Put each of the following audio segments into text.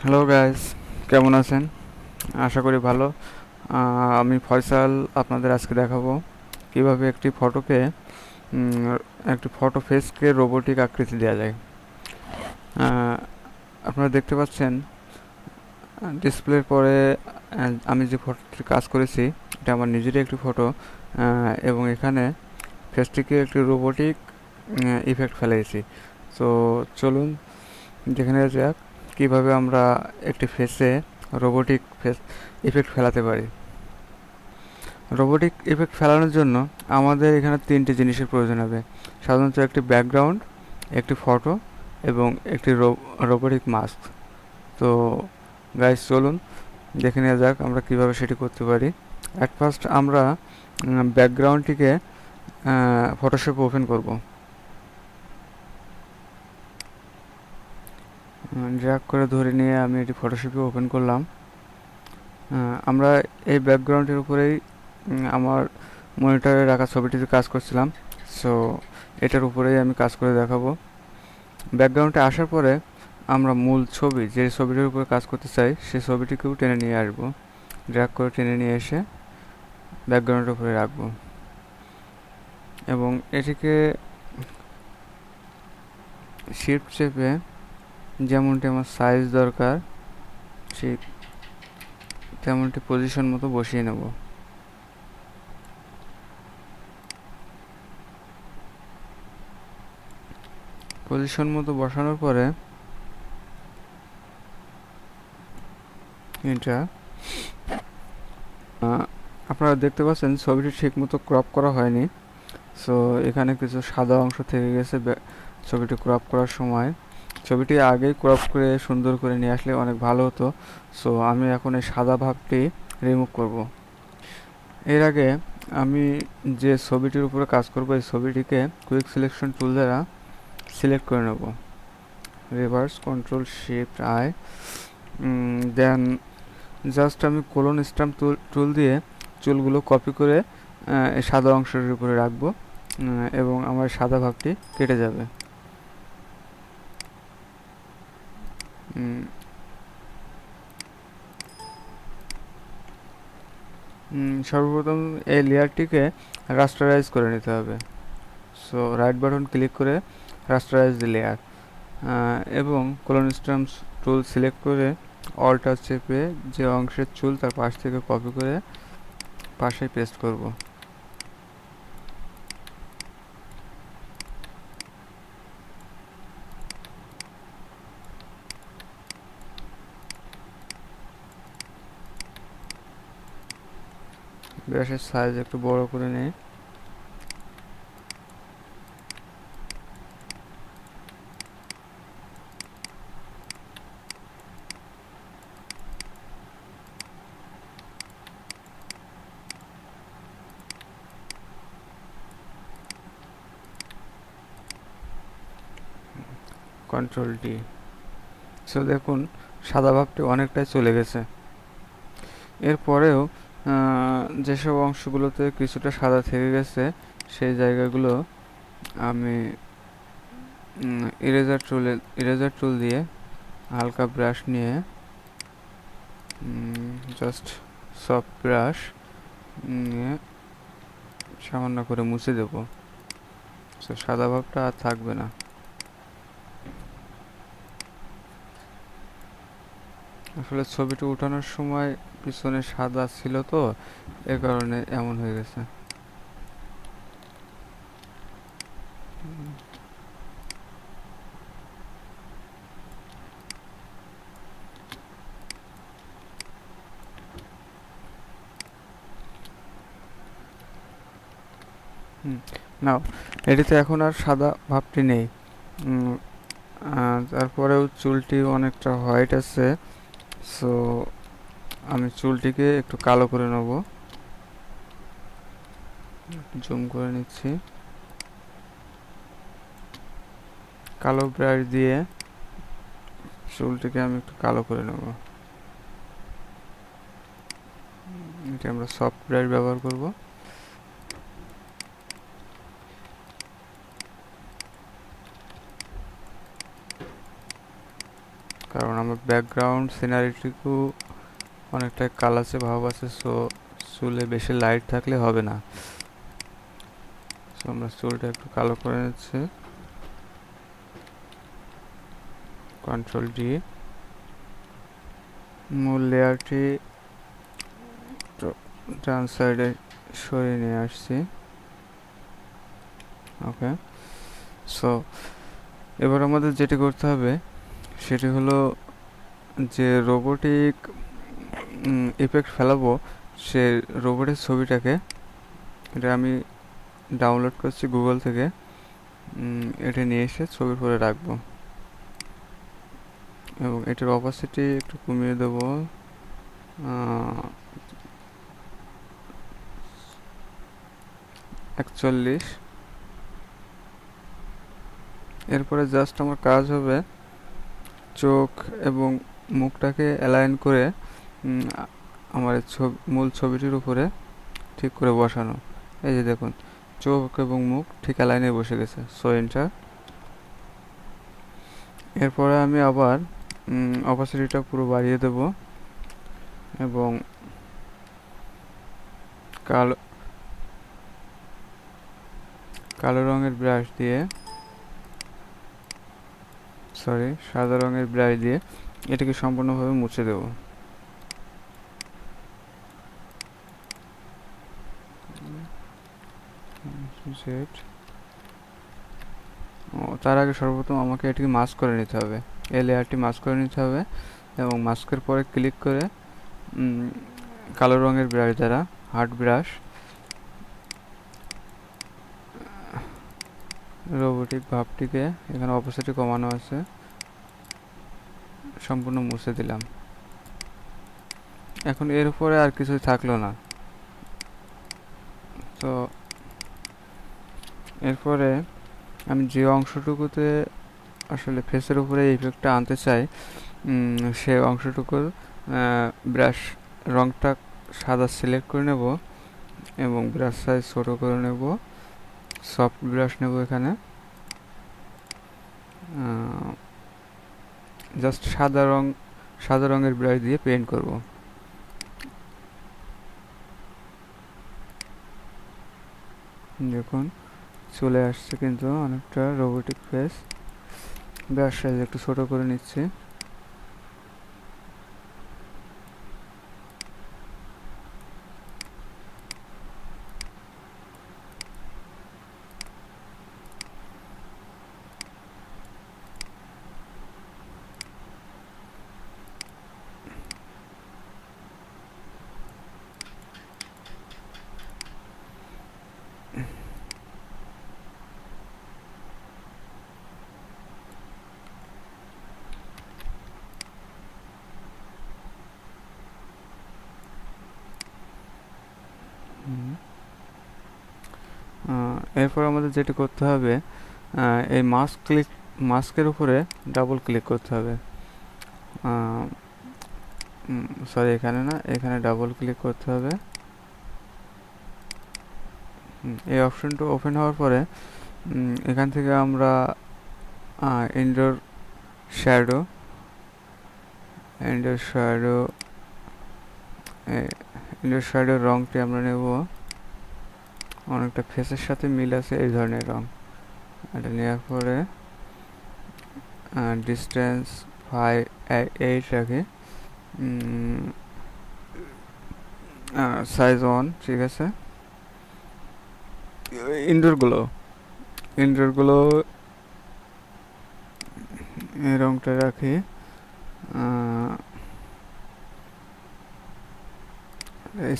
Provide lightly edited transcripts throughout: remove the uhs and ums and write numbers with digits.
Hello guys, কেমন আছেন? আশা করি ভালো। আমি ফয়সাল আপনাদের আজকে দেখাবো কিভাবে একটি ফটো ফেসকে রোবোটিক আকৃতি দেওয়া যায়। আহ, আপনারা দেখতে পাচ্ছেন ডিসপ্লের পরে আমি যে ফটোটি কাজ করেছি এটা আমার নিজেরই একটি ফটো, এবং এখানে ফেসটিকে একটি রোবোটিক ইফেক্ট ফেলেছি। তো চলুন দেখে নেওয়া যাক কীভাবে আমরা একটি ফেসে রোবোটিক ফেস ইফেক্ট ফেলাতে পারি। রোবোটিক ইফেক্ট ফেলানোর জন্য আমাদের এখানে তিনটি জিনিসের প্রয়োজন হবে। সাধারণত একটি ব্যাকগ্রাউন্ড, একটি ফটো এবং একটি রোবোটিক মাস্ক। তো গাইস চলুন দেখে নেওয়া যাক আমরা কিভাবে সেটি করতে পারি। অ্যাট ফার্স্ট আমরা ব্যাকগ্রাউন্ডটিকে ফটোশপে ওপেন করব। ড্র্যাগ করে ধরে নিয়ে আমি এটি ফটোশপে ওপেন করলাম। আমরা এই ব্যাকগ্রাউন্ডের উপরেই আমার মনিটরে রাখা ছবিটিতে কাজ করছিলাম। সো এটার উপরেই আমি কাজ করে দেখাবো। ব্যাকগ্রাউন্ডে আসার পরে আমরা মূল ছবি, যে ছবিটির উপরে কাজ করতে চাই সেই ছবিটিকেও টেনে নিয়ে আসবো। ড্র্যাগ করে টেনে নিয়ে এসে ব্যাকগ্রাউন্ডের উপরে রাখবো এবং এটিকে শিফট চেপে যেমনটি আমার সাইজ দরকার ঠিক তেমনটি পজিশন মতো বসিয়ে নেব। পজিশন মতো বসানোর পরে এটা আপনারা দেখতে পাচ্ছেন ছবিটি ঠিক মতো ক্রপ করা হয়নি। সো এখানে কিছু সাদা অংশ থেকে গেছে ছবিটি ক্রপ করার সময়। ছবিটি আগেই ক্রপ করে সুন্দর করে নিয়ে আসলে অনেক ভালো হতো। সো আমি এখন এই সাদা ভাবটি রিমুভ করব। এর আগে আমি যে ছবিটির উপরে কাজ করব এই ছবিটিকে কুইক সিলেকশন টুল দ্বারা সিলেক্ট করে নেব। Reverse control shift I, then just আমি কোলন স্ট্যাম্প টুল দিয়ে চুলগুলো কপি করে এই সাদা অংশের উপরে রাখবো এবং আমার সাদা ভাগটি কেটে যাবে। সর্বপ্রথম এই লেয়ারটিকে রাস্টারাইজ করে নিতে হবে। সো রাইট বাটন ক্লিক করে রাস্টারাইজ দি লেয়ার এবং কোলন স্ট্যাম্প টুল সিলেক্ট করে অল্টার চেপে যে অংশের চুল তার পাশ থেকে কপি করে পাশে পেস্ট করব। ব্রাশের সাইজ একটু বড় করে নিই। Control D. সো দেখুন সাদা ভাবটি অনেকটাই চলে গেছে। এরপরেও যেসব অংশগুলোতে কিছুটা সাদা থেকে গেছে সেই জায়গাগুলো আমি ইরেজার টুল দিয়ে হালকা ব্রাশ নিয়ে জাস্ট সফট ব্রাশ নিয়ে সামান্য করে মুছে দেব। সো সাদা ভাবটা আর থাকবে না। আসলে ছবিটি উঠানোর সময় পিছনে সাদা ছিল তো এ কারণে এমন হয়ে গেছে। নাও এটিতে এখন আর সাদা ভাবটি নেই। তারপরেও চুলটি অনেকটা হোয়াইট আছে। সো আমি চুলটিকে একটু কালো করে নেব। জুম করে নিচ্ছি। কালো ব্রাশ দিয়ে চুলটিকে আমি একটু কালো করে নেব। এটি আমরা সফট ব্রাশ ব্যবহার করব। কারণ আমার ব্যাকগ্রাউন্ড সিনারিটিকু অনেকটা কালাচে ভাব আছে, সো চুলে বেশি লাইট থাকলে হবে না। সো আমরা চুলটা একটু কালো করে নিচ্ছি, কন্ট্রোল ডি। মূল লেয়ারটি ডান সাইডে সরিয়ে নিয়ে আসছি। ওকে, সো এবার আমাদের যেটি করতে হবে সেটি হলো যে রোবোটিক ইফেক্ট ফেলাবো, সে রোবটের ছবিটাকে, এটা আমি ডাউনলোড করছি গুগল থেকে, এটা নিয়ে এসে ছবির পরে রাখবো এবং এটার অপাসিটি একটু কমিয়ে দেবো 41। এরপরে জাস্ট আমার কাজ হবে চোখ এবং মুখটাকে অ্যালাইন করে আমার মূল ছবিটির উপরে ঠিক করে বসানো। এই যে দেখুন, চোখ এবং মুখ ঠিক অ্যালাইনে বসে গেছে। So enter. এরপরে আমি আবার অপাসিটিটা পুরো বাড়িয়ে দেব এবং কালো রঙের ব্রাশ দিয়ে, সাদা রঙের ব্রাশ দিয়ে এটাকে সম্পূর্ণভাবে মুছে দেব। তার আগে সর্বপ্রথম আমাকে এটিকে মাস্ক করে নিতে হবে, এই লেয়ারটি মাস্ক করে নিতে হবে এবং মাস্কের পরে ক্লিক করে কালো রঙের ব্রাশ দ্বারা, হার্ড ব্রাশ, রোবোটিক ভাবটিকে, এখানে অপোসিটি কমানো আছে, সম্পূর্ণ মুছে দিলাম। এখন এর উপরে আর কিছুই থাকলো না। তো এরপরে আমি যে অংশটুকুতে আসলে ফেসের উপরে ইফেক্টটা আনতে চাই, সে অংশটুকুর ব্রাশ রংটা সাদা সিলেক্ট করে নেব এবং ব্রাশ সাইজ ছোটো করে নেব, সফট ব্রাশ নেব, এখানে জাস্ট সাদা রঙের ব্রাশ দিয়ে পেইন্ট করব। দেখুন চলে আসছে কিন্তু অনেকটা রোবোটিক ফেস। ব্রাশ সাইজ একটু ছোট করে নিচ্ছি। এরপর আমাদের যেটা করতে হবে, এই মাস্কের উপরে ডাবল ক্লিক করতে হবে। সরি, এখানে না, এখানে ডাবল ক্লিক করতে হবে। এই অপশনটা ওপেন হওয়ার পরে এখান থেকে আমরা ইনডোর শ্যাডো রংটি আমরা নেব, অনেকটা ফেসের সাথে মিল আছে এই ধরনের রং। এটা নেওয়ার পরে ডিস্টেন্স 8 রাখি, সাইজ 1, ঠিক আছে। ইনডোরগুলো এই রংটা রাখি,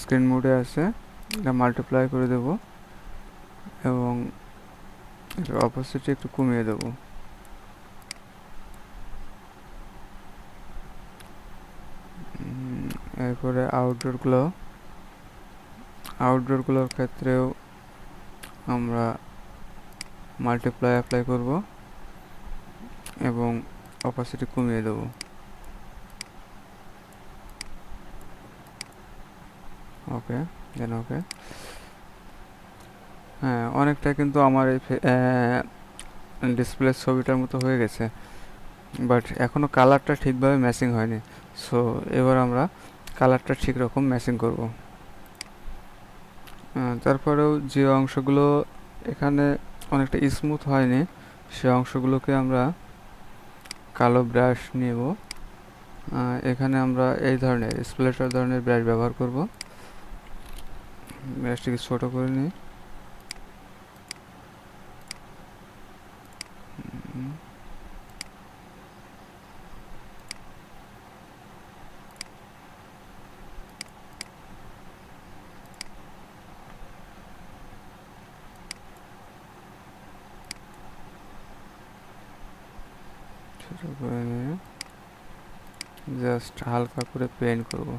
স্ক্রিন মোডে আছে, এটা মাল্টিপ্লাই করে দেব এবং এটার অপোজিটে একটু কমিয়ে দেব। এরপরে আউটডোরগুলোর ক্ষেত্রেও আমরা মাল্টিপ্লাই অ্যাপ্লাই করব এবং অপাসিটি কমিয়ে দেব। ওকে, দেন ওকে। হ্যাঁ, অনেকটা কিন্তু আমার এই ডিসপ্লে ছবিটার মতো হয়ে গেছে। বাট এখনও কালারটা ঠিকভাবে ম্যাচিং হয়নি। সো এবার আমরা কালারটা ঠিক রকম ম্যাচিং করব। তারপরেও যে অংশগুলো এখানে অনেকটা স্মুথ হয়নি, সে অংশগুলোকে আমরা কালো ব্রাশ নেব। এখানে আমরা এই ধরনের স্প্লেটার ধরনের ব্রাশ ব্যবহার করব। ব্রাশটিকে ছোট করে নিই। ছোট করে নিয়ে জাস্ট হালকা করে পেন্ট করব।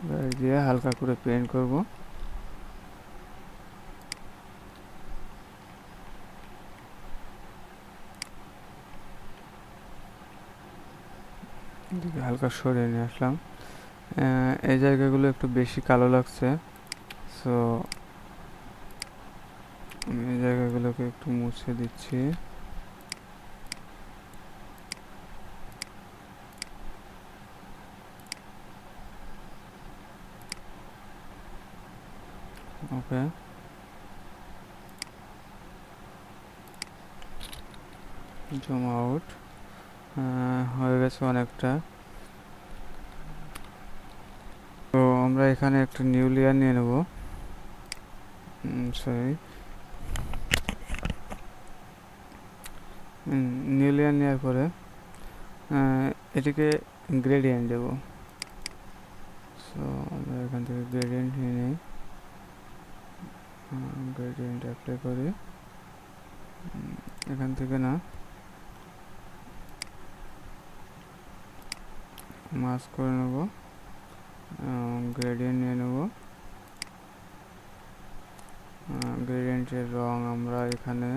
ব্রাশ দিয়ে হালকা করে পেন্ট করব। হালকা সরিয়ে নিয়ে আসলাম। এই জায়গাগুলো একটু বেশি কালো লাগছে, সো আমি এই জায়গাগুলোকে একটু মুছে দিচ্ছি। ওকে, জুম আউট হয়ে গেছে অনেকটা। তো আমরা এখানে একটা নিউ লেয়ার নিয়ে নেব। সরি, নিউ লেয়ার নেওয়ার পরে এটিকে গ্রেডিয়েন্ট দেব। সো আমরা এখান থেকে গ্রেডিয়েন্ট নিয়ে নিই, গ্রেডিয়েন্ট অ্যাপ্লাই করি। এখান থেকে না, মাস্ক করে নেব, গ্রেডিয়েন্ট নিয়ে নেব। গ্রেডিয়েন্টের রং আমরা এখানে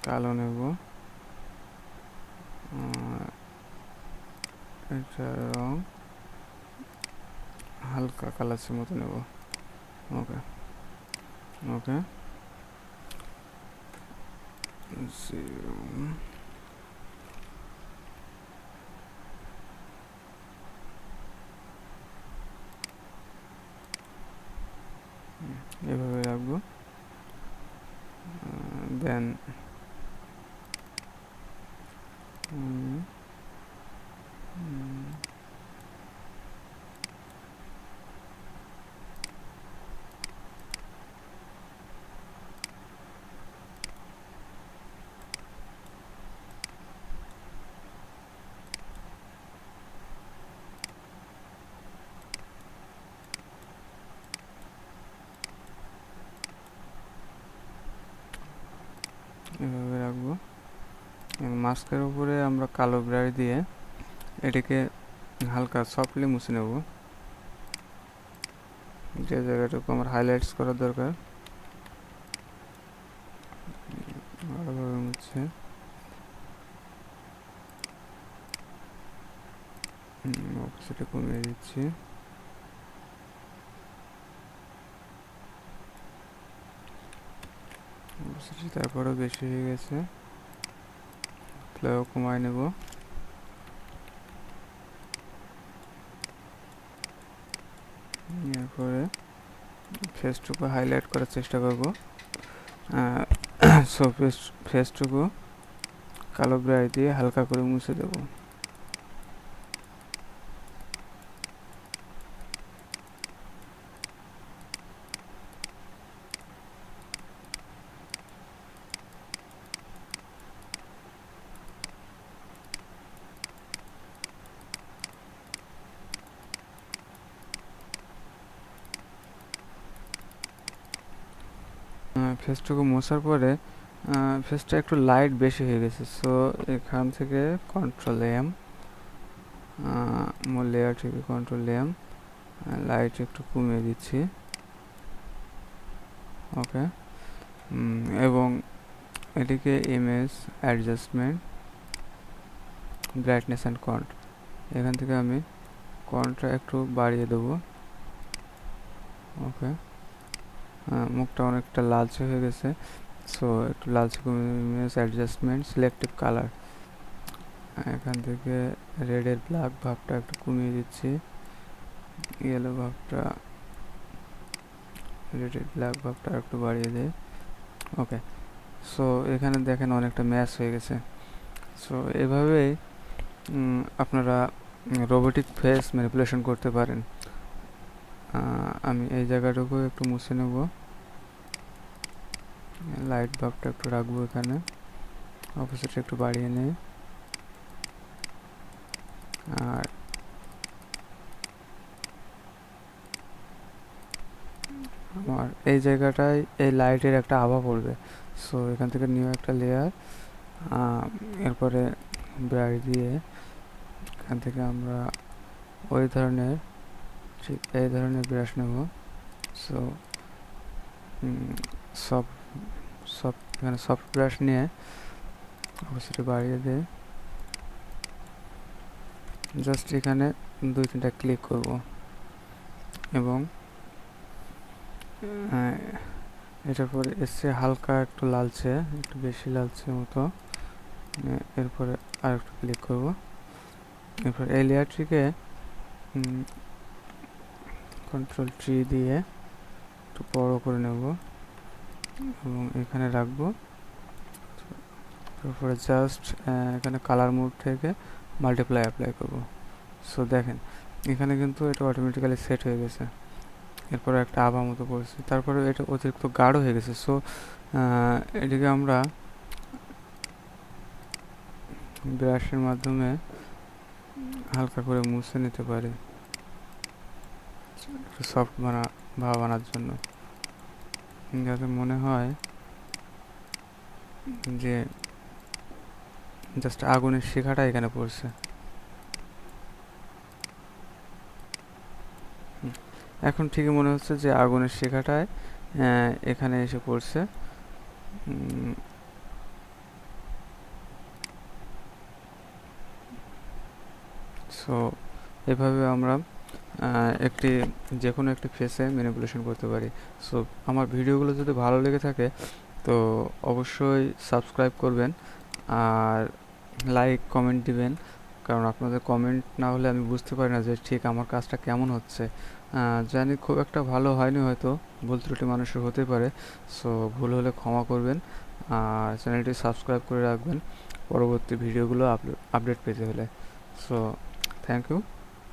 কালো নেব। এটা রং হালকা কালারের মতো নেব। ওকে ওকে, এভাবে রাখবো। দেন এভাবে রাখবো। মাস্কের উপরে আমরা কালো ব্রাশ দিয়ে এটিকে হালকা সফটলি মুছে নেব। যে জায়গাটুকু আমার হাইলাইটস করার দরকার ভালোভাবে মুছে সেটা কমিয়ে দিচ্ছি। তারপরেও বেশি হয়ে গেছে, তাহলে কমায় নেব। এরপরে ফেসটুকু হাইলাইট করার চেষ্টা করব। সো ফেসটুকু কালো ব্রাশ দিয়ে হালকা করে মুছে দেব। ফেসটুকু মোছার পরে ফেসটা একটু লাইট বেশি হয়ে গেছে, সো এখান থেকে কন্ট্রোল এম, মোর লেয়ার থেকে কন্ট্রোল এম, লাইট একটু কমিয়ে দিচ্ছি। ওকে, এবং এটিকে ইমেজ অ্যাডজাস্টমেন্ট ব্রাইটনেস অ্যান্ড এখান থেকে আমি কর্নারটা একটু বাড়িয়ে দেবো। ওকে, মুখটা অনেকটা লালচে হয়ে গেছে, সো একটু লালচে কমিয়ে অ্যাডজাস্টমেন্ট সিলেক্টিভ কালার, এখান থেকে রেডের ব্ল্যাক ভাবটা একটু কমিয়ে দিচ্ছি, ইয়েলো ভাবটা, রেডের ব্ল্যাক ভাবটা একটু বাড়িয়ে দেয়। ওকে, সো এখানে দেখেন অনেকটা ম্যাচ হয়ে গেছে। সো এভাবেই আপনারা রোবোটিক ফেস ম্যানিপুলেশন করতে পারেন। আমি এই জায়গাটুকু একটু মুছে নেব, লাইট বাল্বটা একটু রাখবো এখানে, অপোজিটটা একটু বাড়িয়ে নেই, আর আমার এই জায়গাটায় এই লাইটের একটা আভা পড়বে। সো এখান থেকে নিউ একটা লেয়ার, এরপরে ব্রাইট দিয়ে এখান থেকে আমরা ওই ধরনের ঠিক এই ধরনের ব্রাশ নেব। সো সফট সফট এখানে সফট ব্রাশ নিয়ে অবশ্যই বাড়িয়ে দিয়ে জাস্ট এখানে 2-3টা ক্লিক করব এবং এটার পরে এসছে হালকা একটু লালচে, একটু বেশি লালচে মতো, এরপরে আর একটু ক্লিক করব। এরপর এই লেয়ারটিকে কন্ট্রোল-T দিয়ে একটু বড় করে নেব এবং এখানে রাখবো। তারপরে জাস্ট এখানে কালার মোড থেকে মাল্টিপ্লাই অ্যাপ্লাই করব। সো দেখেন এখানে কিন্তু এটা অটোমেটিক্যালি সেট হয়ে গেছে, এরপরে একটা আভা মতো পড়ছে, তারপরে এটা অতিরিক্ত গাঢ় হয়ে গেছে। সো এটিকে আমরা ব্রাশের মাধ্যমে হালকা করে মুছে নিতে পারি সফট ভাব আনার জন্য, যাতে মনে হয় যে জাস্ট আগুনের শিখাটা এখানে পড়ছে। এখন ঠিকই মনে হচ্ছে যে আগুনের শিখাটায় এখানে এসে পড়ছে। সো এভাবে আমরা যে কোনো একটি ফেসে ম্যানিপুলেশন করতে পারি। সো আমার ভিডিওগুলো যদি ভালো লেগে থাকে তো অবশ্যই সাবস্ক্রাইব করবেন আর লাইক কমেন্ট দিবেন, কারণ আপনাদের কমেন্ট না হলে আমি বুঝতে পারি না যে ঠিক আমার কাজটা কেমন হচ্ছে। জানি খুব একটা ভালো হয়নি, হয়তো ভুল ত্রুটি মানুষের হতে পারে, সো ভুল হলে ক্ষমা করবেন আর চ্যানেলটি সাবস্ক্রাইব করে রাখবেন পরবর্তী ভিডিওগুলো আপডেট পেতে হলে। So thank you.